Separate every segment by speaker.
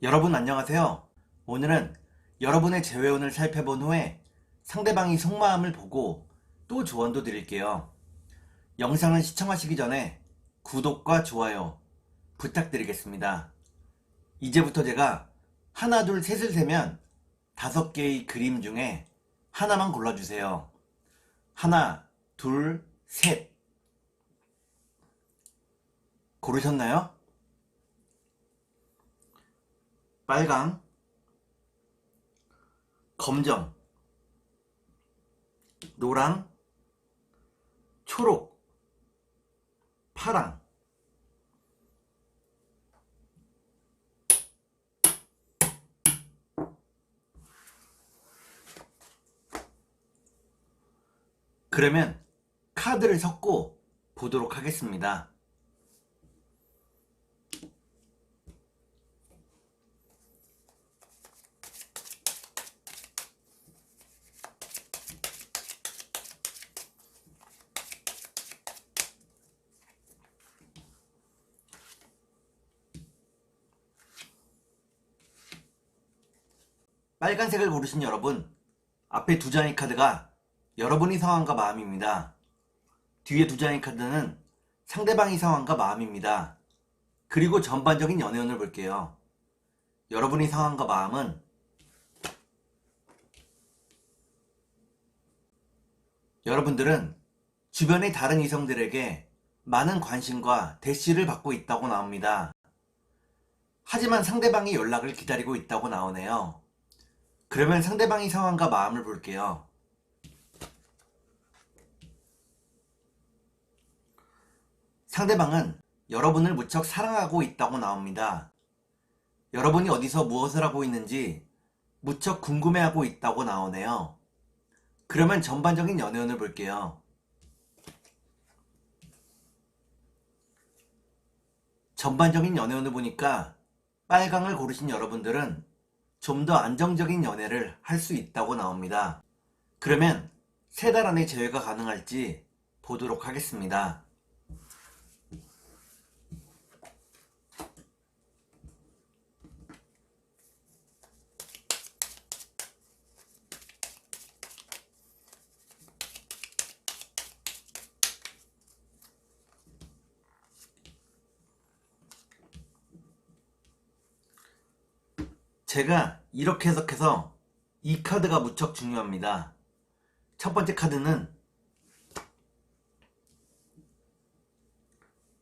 Speaker 1: 여러분 안녕하세요. 오늘은 여러분의 재회원을 살펴본 후에 상대방이 속마음을 보고 또 조언도 드릴게요. 영상을 시청하시기 전에 구독과 좋아요 부탁드리겠습니다. 이제부터 제가 하나, 둘, 셋을 세면 5개의 그림 중에 하나만 골라주세요. 하나, 둘, 셋. 고르셨나요? 빨강, 검정, 노랑, 초록, 파랑. 그러면 카드를 섞고 보도록 하겠습니다. 빨간색을 고르신 여러분, 앞에 2장의 카드가 여러분의 상황과 마음입니다. 뒤에 2장의 카드는 상대방의 상황과 마음입니다. 그리고 전반적인 연애운을 볼게요. 여러분의 상황과 마음은 여러분들은 주변의 다른 이성들에게 많은 관심과 대시를 받고 있다고 나옵니다. 하지만 상대방이 연락을 기다리고 있다고 나오네요. 그러면 상대방의 상황과 마음을 볼게요. 상대방은 여러분을 무척 사랑하고 있다고 나옵니다. 여러분이 어디서 무엇을 하고 있는지 무척 궁금해하고 있다고 나오네요. 그러면 전반적인 연애운을 볼게요. 전반적인 연애운을 보니까 빨강을 고르신 여러분들은 좀 더 안정적인 연애를 할 수 있다고 나옵니다. 그러면 3달 안에 재회가 가능할지 보도록 하겠습니다. 제가 이렇게 해석해서 이 카드가 무척 중요합니다.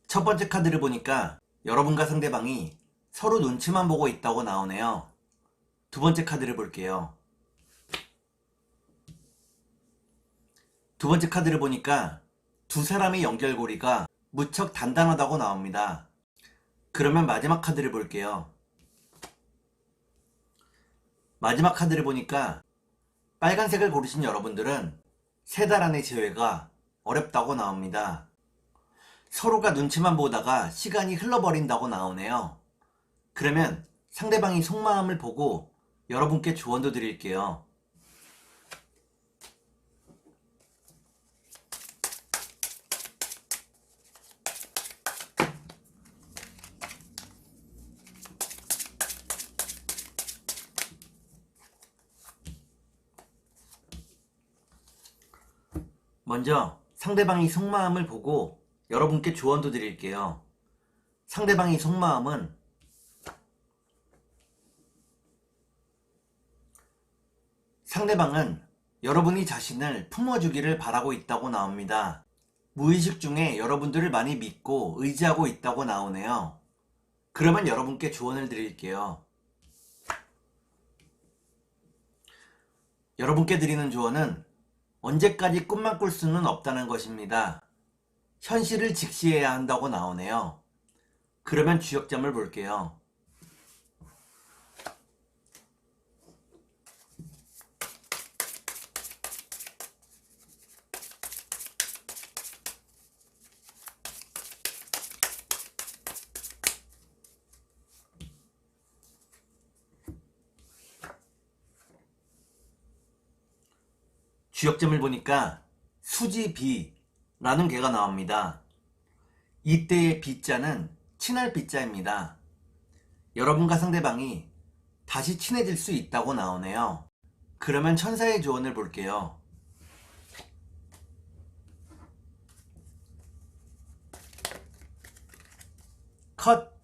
Speaker 1: 첫 번째 카드를 보니까 여러분과 상대방이 서로 눈치만 보고 있다고 나오네요. 두 번째 카드를 볼게요. 두 번째 카드를 보니까 두 사람의 연결고리가 무척 단단하다고 나옵니다. 그러면 마지막 카드를 볼게요. 마지막 카드를 보니까 빨간색을 고르신 여러분들은 3달 안의 재회가 어렵다고 나옵니다. 서로가 눈치만 보다가 시간이 흘러버린다고 나오네요. 그러면 상대방이 속마음을 보고 여러분께 조언도 드릴게요. 먼저 상대방이 속마음을 보고 여러분께 조언도 드릴게요. 상대방의 속마음은 상대방은 여러분이 자신을 품어주기를 바라고 있다고 나옵니다. 무의식 중에 여러분들을 많이 믿고 의지하고 있다고 나오네요. 그러면 여러분께 조언을 드릴게요. 여러분께 드리는 조언은 언제까지 꿈만 꿀 수는 없다는 것입니다. 현실을 직시해야 한다고 나오네요. 그러면 주역점을 볼게요. 주역점을 보니까 수지비라는 개가 나옵니다. 이때의 비자는 친할 비자입니다. 여러분과 상대방이 다시 친해질 수 있다고 나오네요. 그러면 천사의 조언을 볼게요. 컷!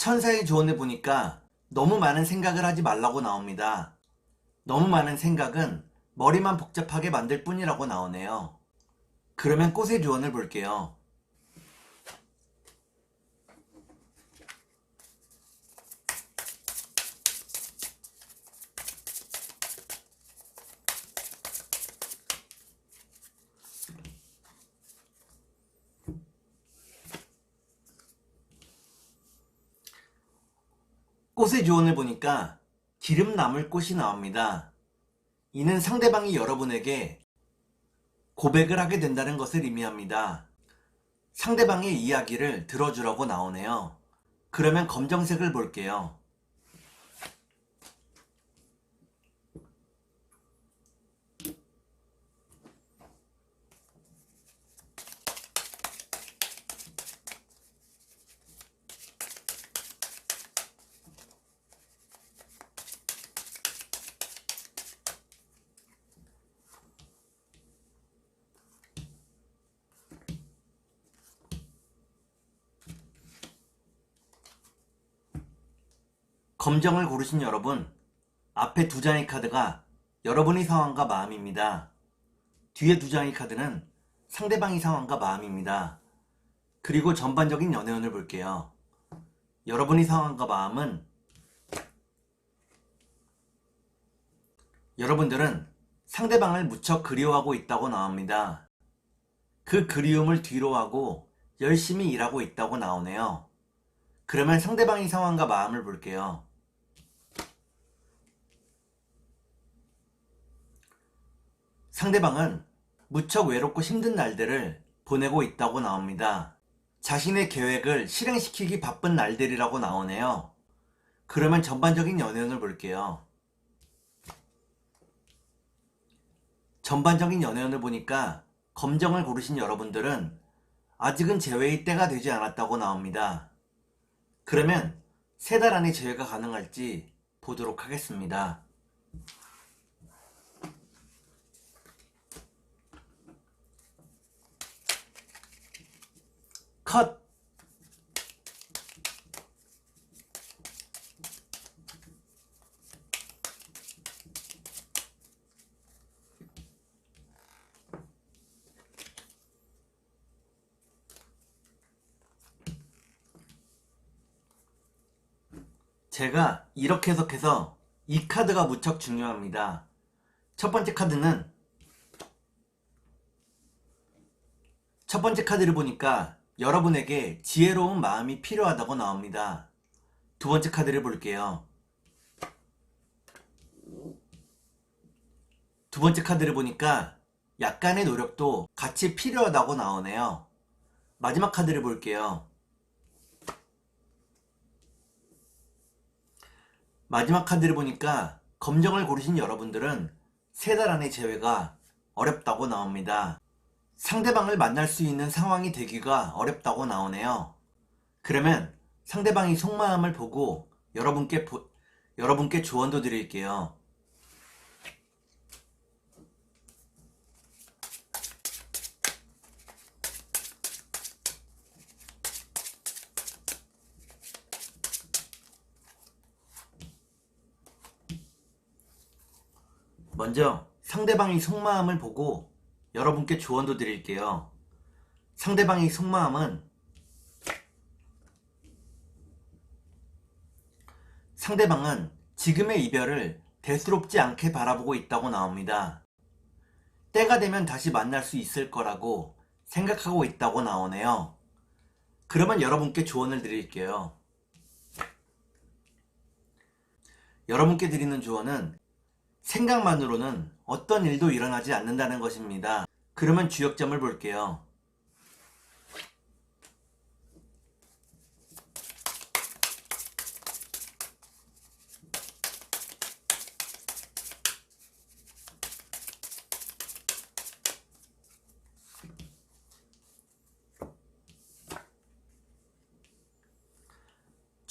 Speaker 1: 천사의 조언을 보니까 너무 많은 생각을 하지 말라고 나옵니다. 너무 많은 생각은 머리만 복잡하게 만들 뿐이라고 나오네요. 그러면 꽃의 조언을 볼게요. 꽃의 조언을 보니까 기름 남을 꽃이 나옵니다. 이는 상대방이 여러분에게 고백을 하게 된다는 것을 의미합니다. 상대방의 이야기를 들어주라고 나오네요. 그러면 검정색을 볼게요. 검정을 고르신 여러분, 앞에 두 장의 카드가 여러분의 상황과 마음입니다. 뒤에 두 장의 카드는 상대방의 상황과 마음입니다. 그리고 전반적인 연애운을 볼게요. 여러분의 상황과 마음은 여러분들은 상대방을 무척 그리워하고 있다고 나옵니다. 그 그리움을 뒤로하고 열심히 일하고 있다고 나오네요. 그러면 상대방의 상황과 마음을 볼게요. 상대방은 무척 외롭고 힘든 날들을 보내고 있다고 나옵니다. 자신의 계획을 실행시키기 바쁜 날들이라고 나오네요. 그러면 전반적인 연애운을 볼게요. 전반적인 연애운을 보니까 검정을 고르신 여러분들은 아직은 재회의 때가 되지 않았다고 나옵니다. 그러면 3달 안에 재회가 가능할지 보도록 하겠습니다. 컷! 제가 이렇게 해석해서 이 카드가 무척 중요합니다. 첫 번째 카드를 보니까 여러분에게 지혜로운 마음이 필요하다고 나옵니다. 두 번째 카드를 볼게요. 두 번째 카드를 보니까 약간의 노력도 같이 필요하다고 나오네요. 마지막 카드를 볼게요. 마지막 카드를 보니까 검정을 고르신 여러분들은 3달 안의 재회가 어렵다고 나옵니다. 상대방을 만날 수 있는 상황이 되기가 어렵다고 나오네요. 그러면 상대방이 속마음을 보고 여러분께 조언도 드릴게요. 먼저 상대방의 속마음을 보고 여러분께 조언도 드릴게요. 상대방의 속마음은 상대방은 지금의 이별을 대수롭지 않게 바라보고 있다고 나옵니다. 때가 되면 다시 만날 수 있을 거라고 생각하고 있다고 나오네요. 그러면 여러분께 조언을 드릴게요. 여러분께 드리는 조언은 생각만으로는 어떤 일도 일어나지 않는다는 것입니다. 그러면 주역점을 볼게요.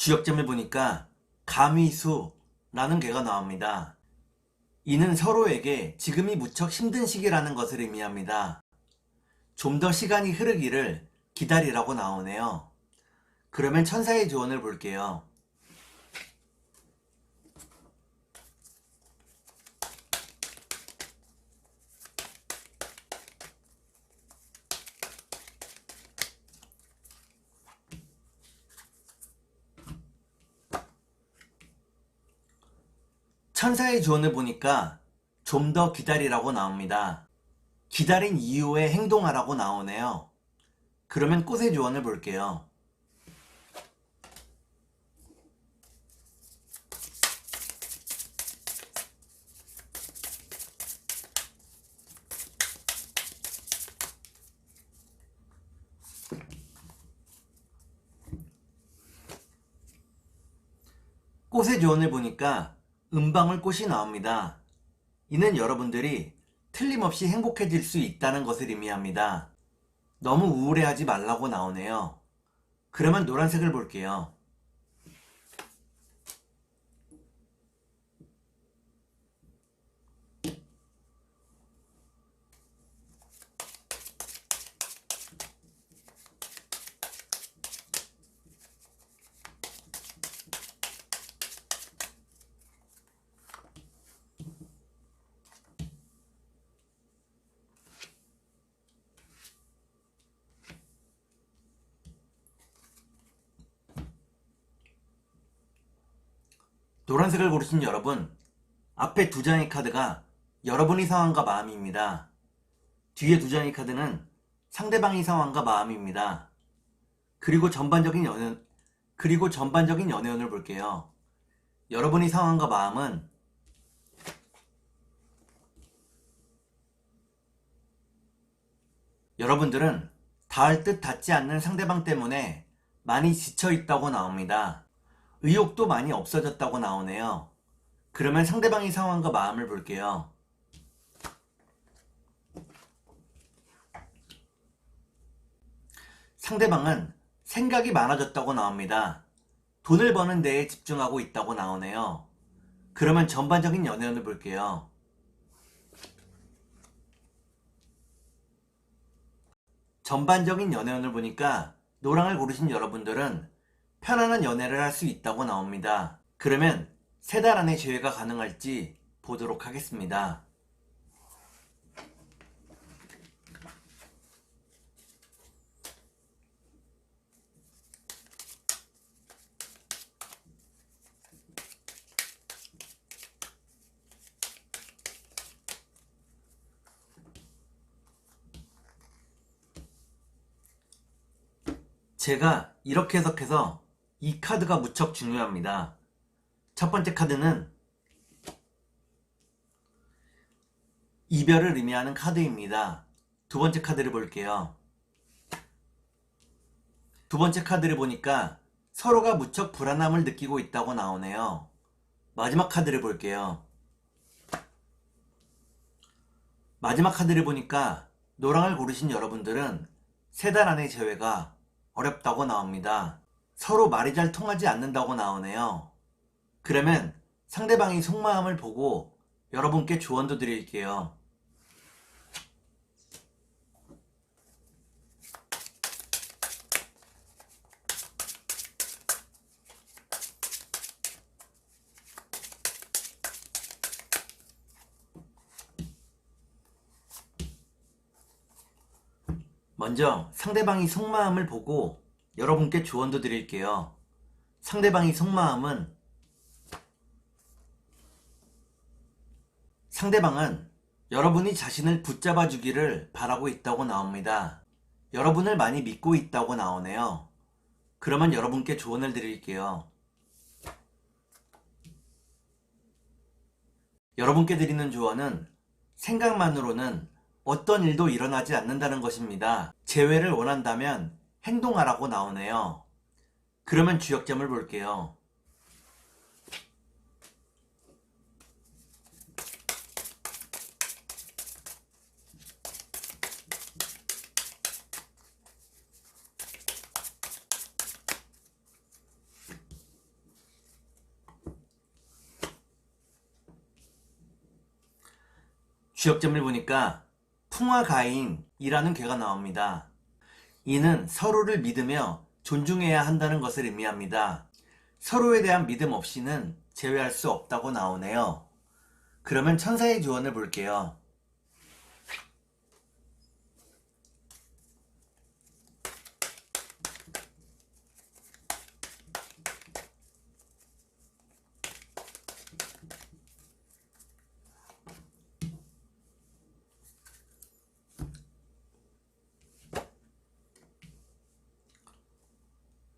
Speaker 1: 주역점을 보니까 가미수라는 개가 나옵니다. 이는 서로에게 지금이 무척 힘든 시기라는 것을 의미합니다. 좀 더 시간이 흐르기를 기다리라고 나오네요. 그러면 천사의 조언을 볼게요. 천사의 조언을 보니까 좀 더 기다리라고 나옵니다. 기다린 이후에 행동하라고 나오네요. 그러면 꽃의 조언을 볼게요. 꽃의 조언을 보니까 은방울꽃이 나옵니다. 이는 여러분들이 틀림없이 행복해질 수 있다는 것을 의미합니다. 너무 우울해하지 말라고 나오네요. 그러면 노란색을 볼게요. 노란색을 고르신 여러분, 앞에 두 장의 카드가 여러분의 상황과 마음입니다. 뒤에 두 장의 카드는 상대방의 상황과 마음입니다. 그리고 전반적인 연애운을 볼게요. 여러분의 상황과 마음은 여러분들은 닿을 듯 닿지 않는 상대방 때문에 많이 지쳐 있다고 나옵니다. 의욕도 많이 없어졌다고 나오네요. 그러면 상대방의 상황과 마음을 볼게요. 상대방은 생각이 많아졌다고 나옵니다. 돈을 버는 데에 집중하고 있다고 나오네요. 그러면 전반적인 연애운을 볼게요. 전반적인 연애운을 보니까 노랑을 고르신 여러분들은 편안한 연애를 할 수 있다고 나옵니다. 그러면 3달 안에 재회가 가능할지 보도록 하겠습니다. 제가 이렇게 해석해서 이 카드가 무척 중요합니다. 첫 번째 카드는 이별을 의미하는 카드입니다. 두 번째 카드를 볼게요. 두 번째 카드를 보니까 서로가 무척 불안함을 느끼고 있다고 나오네요. 마지막 카드를 볼게요. 마지막 카드를 보니까 노랑을 고르신 여러분들은 3달 안의 재회가 어렵다고 나옵니다. 서로 말이 잘 통하지 않는다고 나오네요. 그러면 상대방의 속마음을 보고 여러분께 조언도 드릴게요. 먼저 상대방의 속마음을 보고 여러분께 조언도 드릴게요. 상대방의 속마음은 상대방은 여러분이 자신을 붙잡아 주기를 바라고 있다고 나옵니다. 여러분을 많이 믿고 있다고 나오네요. 그러면 여러분께 조언을 드릴게요. 여러분께 드리는 조언은 생각만으로는 어떤 일도 일어나지 않는다는 것입니다. 재회를 원한다면 행동하라고 나오네요. 그러면 주역점을 볼게요. 지역점을 보니까 풍화가인이라는 괴가 나옵니다. 이는 서로를 믿으며 존중해야 한다는 것을 의미합니다. 서로에 대한 믿음 없이는 제외할 수 없다고 나오네요. 그러면 천사의 조언을 볼게요.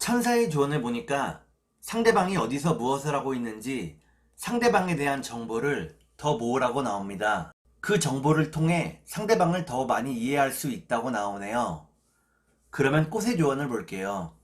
Speaker 1: 천사의 조언을 보니까 상대방이 어디서 무엇을 하고 있는지 상대방에 대한 정보를 더 모으라고 나옵니다. 그 정보를 통해 상대방을 더 많이 이해할 수 있다고 나오네요. 그러면 꽃의 조언을 볼게요.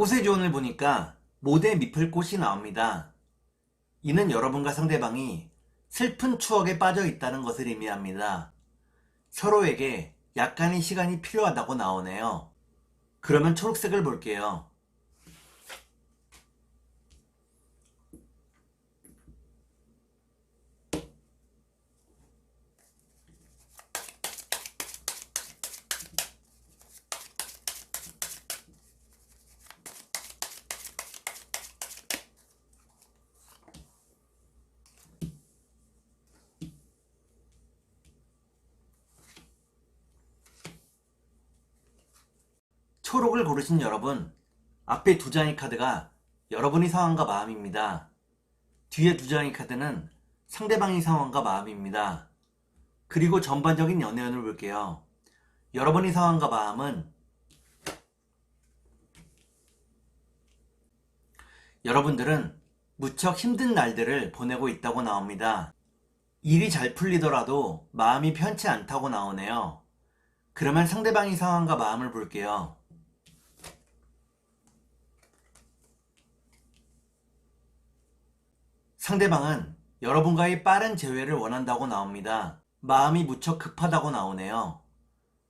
Speaker 1: 꽃의 조언을 보니까 모대 미플꽃이 나옵니다. 이는 여러분과 상대방이 슬픈 추억에 빠져 있다는 것을 의미합니다. 서로에게 약간의 시간이 필요하다고 나오네요. 그러면 초록색을 볼게요. 초록을 고르신 여러분, 앞에 두 장의 카드가 여러분의 상황과 마음입니다. 뒤에 두 장의 카드는 상대방의 상황과 마음입니다. 그리고 전반적인 연애운을 볼게요. 여러분의 상황과 마음은 여러분들은 무척 힘든 날들을 보내고 있다고 나옵니다. 일이 잘 풀리더라도 마음이 편치 않다고 나오네요. 그러면 상대방의 상황과 마음을 볼게요. 상대방은 여러분과의 빠른 재회를 원한다고 나옵니다. 마음이 무척 급하다고 나오네요.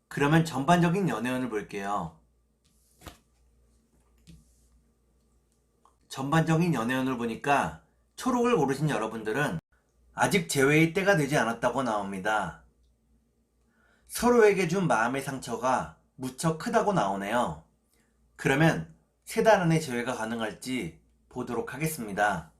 Speaker 1: 그러면 전반적인 연애운을 볼게요. 전반적인 연애운을 보니까 초록을 고르신 여러분들은 아직 재회의 때가 되지 않았다고 나옵니다. 서로에게 준 마음의 상처가 무척 크다고 나오네요. 그러면 3달 안에 재회가 가능할지 보도록 하겠습니다.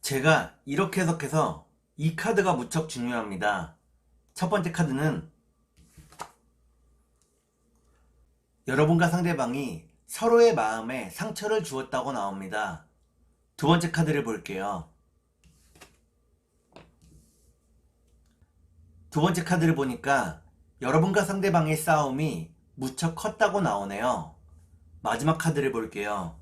Speaker 1: 제가 이렇게 해석해서 이 카드가 무척 중요합니다. 첫 번째 카드는 여러분과 상대방이 서로의 마음에 상처를 주었다고 나옵니다. 두 번째 카드를 볼게요. 두 번째 카드를 보니까 여러분과 상대방의 싸움이 무척 컸다고 나오네요. 마지막 카드를 볼게요.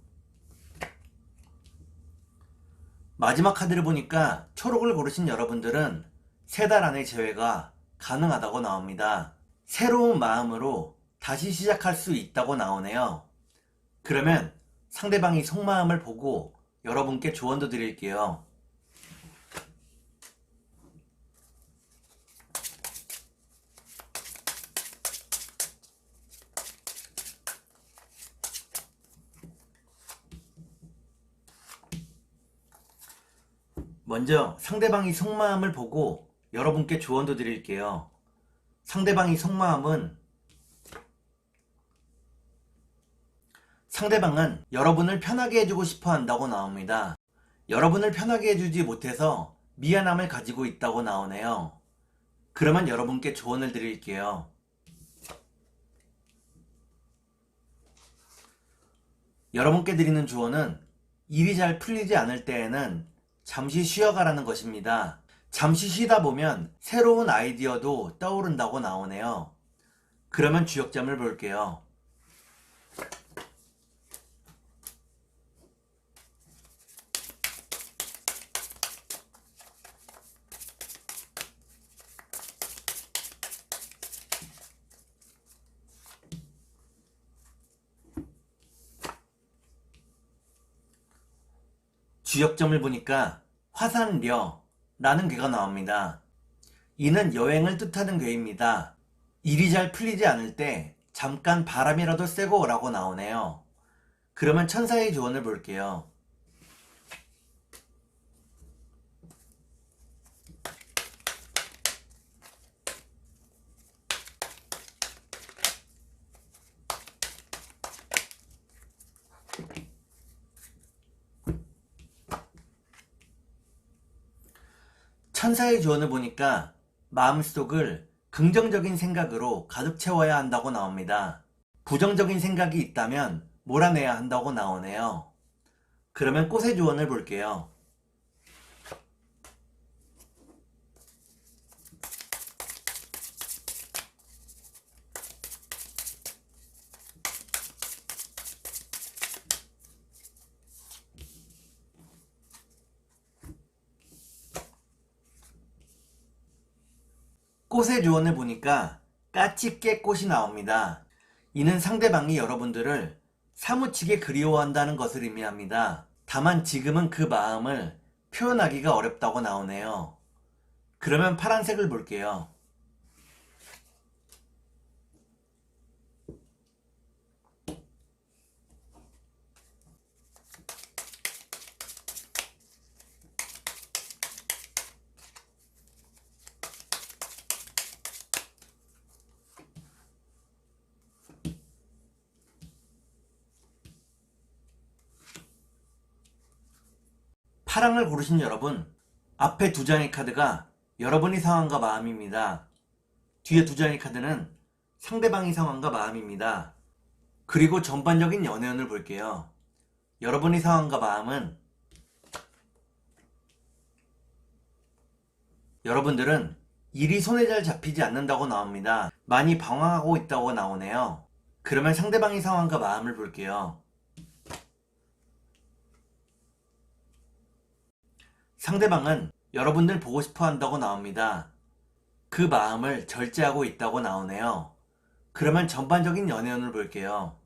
Speaker 1: 마지막 카드를 보니까 초록을 고르신 여러분들은 3달 안에 재회가 가능하다고 나옵니다. 새로운 마음으로 다시 시작할 수 있다고 나오네요. 그러면 상대방이 속마음을 보고 여러분께 조언도 드릴게요. 먼저 상대방이 속마음을 보고 여러분께 조언도 드릴게요. 상대방의 속마음은 상대방은 여러분을 편하게 해주고 싶어 한다고 나옵니다. 여러분을 편하게 해주지 못해서 미안함을 가지고 있다고 나오네요. 그러면 여러분께 조언을 드릴게요. 여러분께 드리는 조언은 일이 잘 풀리지 않을 때에는 잠시 쉬어가라는 것입니다. 잠시 쉬다 보면 새로운 아이디어도 떠오른다고 나오네요. 그러면 주역점을 볼게요. 주역점을 보니까 화산려라는 괴가 나옵니다. 이는 여행을 뜻하는 괴입니다. 일이 잘 풀리지 않을 때 잠깐 바람이라도 쐬고 오라고 나오네요. 그러면 천사의 조언을 볼게요. 천사의 조언을 보니까 마음속을 긍정적인 생각으로 가득 채워야 한다고 나옵니다. 부정적인 생각이 있다면 몰아내야 한다고 나오네요. 그러면 꽃의 조언을 볼게요. 꽃의 조언을 보니까 까치깨꽃이 나옵니다. 이는 상대방이 여러분들을 사무치게 그리워한다는 것을 의미합니다. 다만 지금은 그 마음을 표현하기가 어렵다고 나오네요. 그러면 파란색을 볼게요. 파랑을 고르신 여러분, 앞에 두 장의 카드가 여러분의 상황과 마음입니다. 뒤에 두 장의 카드는 상대방의 상황과 마음입니다. 그리고 전반적인 연애운을 볼게요. 여러분의 상황과 마음은 여러분들은 일이 손에 잘 잡히지 않는다고 나옵니다. 많이 방황하고 있다고 나오네요. 그러면 상대방의 상황과 마음을 볼게요. 상대방은 여러분들 보고 싶어 한다고 나옵니다. 그 마음을 절제하고 있다고 나오네요. 그러면 전반적인 연애운을 볼게요.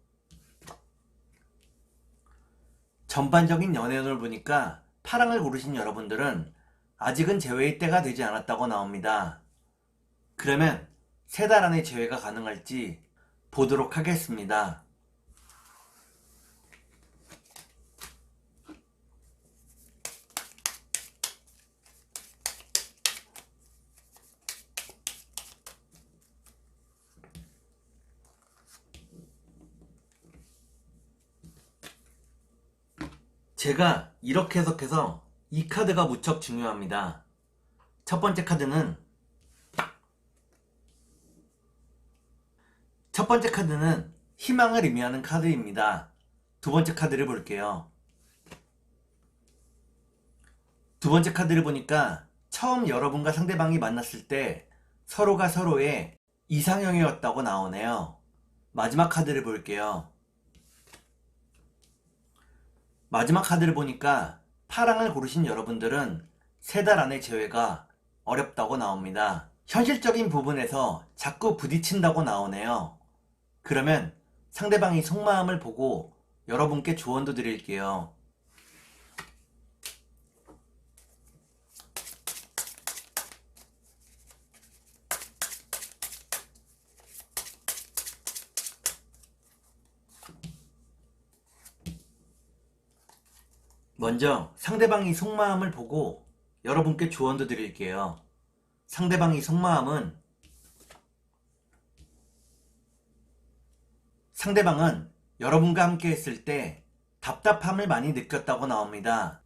Speaker 1: 전반적인 연애운을 보니까 파랑을 고르신 여러분들은 아직은 재회의 때가 되지 않았다고 나옵니다. 그러면 3달 안에 재회가 가능할지 보도록 하겠습니다. 제가 이렇게 해석해서 이 카드가 무척 중요합니다. 첫 번째 카드는 희망을 의미하는 카드입니다. 두 번째 카드를 볼게요. 두 번째 카드를 보니까 처음 여러분과 상대방이 만났을 때 서로가 서로의 이상형이었다고 나오네요. 마지막 카드를 볼게요. 마지막 카드를 보니까 파랑을 고르신 여러분들은 3달 안에 재회가 어렵다고 나옵니다. 현실적인 부분에서 자꾸 부딪힌다고 나오네요. 그러면 상대방이 속마음을 보고 여러분께 조언도 드릴게요. 먼저 상대방이 속마음을 보고 여러분께 조언도 드릴게요. 상대방의 속마음은 상대방은 여러분과 함께 했을 때 답답함을 많이 느꼈다고 나옵니다.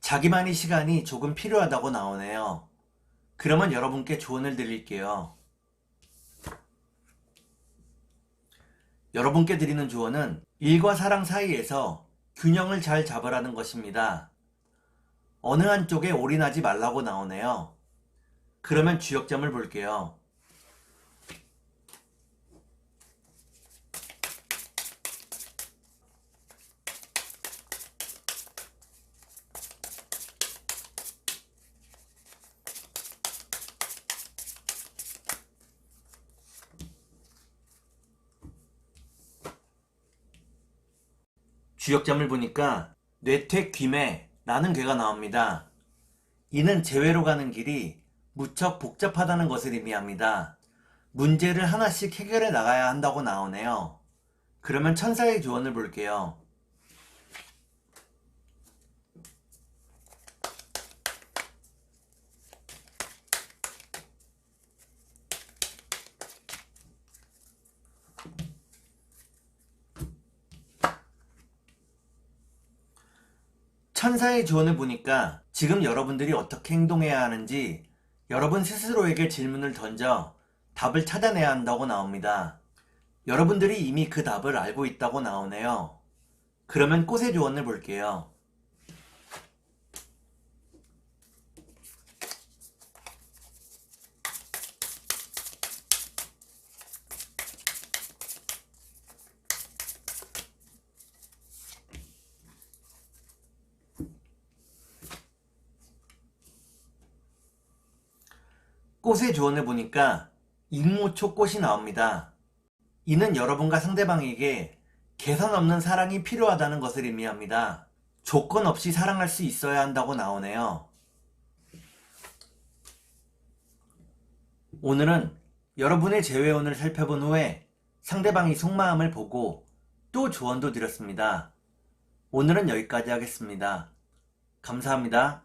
Speaker 1: 자기만의 시간이 조금 필요하다고 나오네요. 그러면 여러분께 조언을 드릴게요. 여러분께 드리는 조언은 일과 사랑 사이에서 균형을 잘 잡으라는 것입니다. 어느 한쪽에 올인하지 말라고 나오네요. 그러면 주역점을 볼게요. 주역점을 보니까 뇌퇴귀매라는 괴가 나옵니다. 이는 재회로 가는 길이 무척 복잡하다는 것을 의미합니다. 문제를 하나씩 해결해 나가야 한다고 나오네요. 그러면 천사의 조언을 볼게요. 천사의 조언을 보니까 지금 여러분들이 어떻게 행동해야 하는지 여러분 스스로에게 질문을 던져 답을 찾아내야 한다고 나옵니다. 여러분들이 이미 그 답을 알고 있다고 나오네요. 그러면 꽃의 조언을 볼게요. 꽃의 조언을 보니까 익모초 꽃이 나옵니다. 이는 여러분과 상대방에게 개선 없는 사랑이 필요하다는 것을 의미합니다. 조건 없이 사랑할 수 있어야 한다고 나오네요. 오늘은 여러분의 재회원을 살펴본 후에 상대방의 속마음을 보고 또 조언도 드렸습니다. 오늘은 여기까지 하겠습니다. 감사합니다.